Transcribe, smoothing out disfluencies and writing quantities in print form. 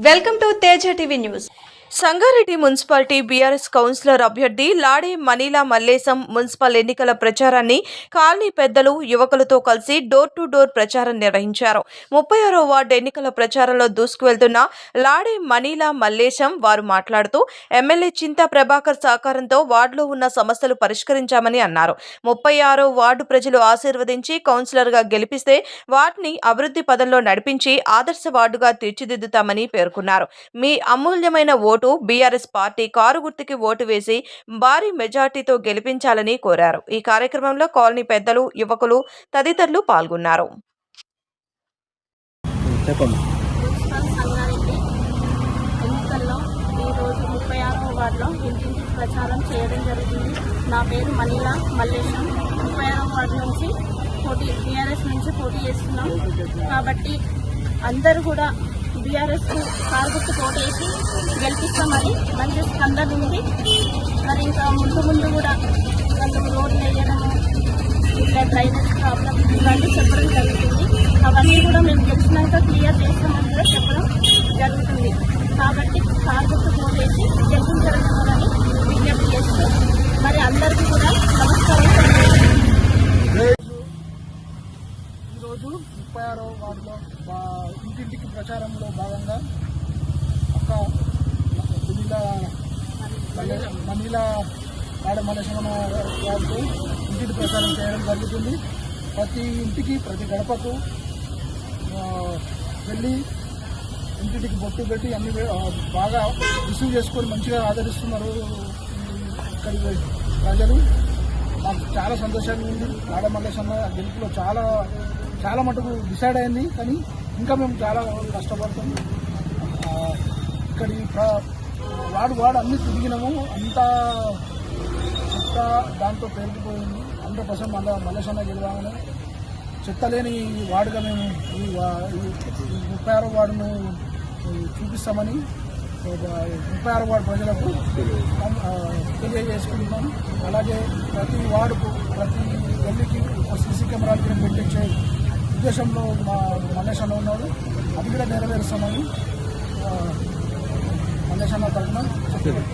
Welcome to Teja TV news. Sangareddy municipality BRS councillor అభ్యర్థి Lade Manila Mallesham municipal ఎన్నికల ప్రచారాన్ని కాలనీ పెద్దలు, యువకులతో కలిసి డోర్ టు డోర్ ప్రచారం నిర్వహించారు. 36వ వార్డు ఎన్నికల ప్రచారంలో దూసుకువెళ్తున్న లాడే మనీలా మల్లేశం వారు మాట్లాడుతూ ఎమ్మెల్యే చింతా ప్రభాకర్ సహకారంతో వార్డులో ఉన్న సమస్యలు పరిష్కరించామని అన్నారు. 36వ వార్డు ప్రజలు ఆశీర్వదించి కౌన్సిలర్గా గెలిపిస్తే వార్డుని అభివృద్ధి పదంలో నడిపించి ఆదర్శ వార్డుగా తీర్చిదిద్దుతామని పేర్కొన్నారు. మీ అమూల్యమైన ఓటు బీఆర్ఎస్ పార్టీ కారు గుర్తుకి ఓటు వేసి భారీ మెజార్టీతో గెలిపించాలని కోరారు. ఈ కార్యక్రమంలో కాలనీ పెద్దలు, యువకులు తదితరులు పాల్గొన్నారు. ఎన్నికల్లో ఈరోజు 36వ వార్డులో ఇంటింటికి ప్రచారం చేయడం జరుగుతుంది. నా పేరు మనీలా మల్లేశం. 36వ వార్డు నుంచి బీఆర్ఎస్ నుంచి పోటీ చేస్తున్నాం. కాబట్టి అందరూ కూడా బీఆర్ఎస్ కారు గుర్తు ఓటేసి గెలిపిస్తామని మంచి స్పందన ఉంది. మరి ఇంకా ముందు కూడా వాళ్ళు రోడ్లు వేయడము, ఇట్లా డ్రైనేజ్ ప్రాబ్లం ఇవన్నీ చెప్పడం జరుగుతుంది. అవన్నీ కూడా మేము గెలిచినాక క్లియర్ చేస్తామని కూడా చెప్పడం జరుగుతుంది. కాబట్టి కారు గుర్తు ఓటేసి గెలిపించడం విజ్ఞప్తి చేస్తూ మరి అందరికీ కూడా నమస్కారం. ఈరోజు 36వ వార్డులో ఇంటింటికి ప్రచారంలో భాగంగా అక్క మనీలా లాడే మల్లేశం గారితో ఇంటింటి ప్రచారం చేయడం జరుగుతుంది. ప్రతి ఇంటికి, ప్రతి గడపకు వెళ్ళి ఇంటింటికి బొట్టు పెట్టి అన్ని బాగా రిసీవ్ చేసుకొని మంచిగా ఆదరిస్తున్నారు ఇక్కడి ప్రజలు. మాకు చాలా సంతోషంగా ఉంది. లాడే మల్లేశం గెలుపులో చాలా మటుకు డిసైడ్ అయింది. కానీ ఇంకా మేము చాలా కష్టపడతాం. ఇక్కడి వాడు అన్ని తిరిగినాము. అంతా చెత్త దాంతో పెరిగిపోయింది. 100% మల్లేశం గెలవాలని చెత్త లేని వార్డుగా మేము ఈ 36వ వార్డును చూపిస్తామని 36వ వార్డు ప్రజలకు తెలియజేసుకుంటున్నాం. అలాగే ప్రతి వార్డుకు, ప్రతి గల్లీకి ఒక సీసీ కెమెరాలు పెట్టించే ఉద్దేశంలో మా మల్లేశం ఉన్నాడు. అది కూడా నెరవేరుస్తామని మల్లేశం తరఫున చెప్తున్నాం.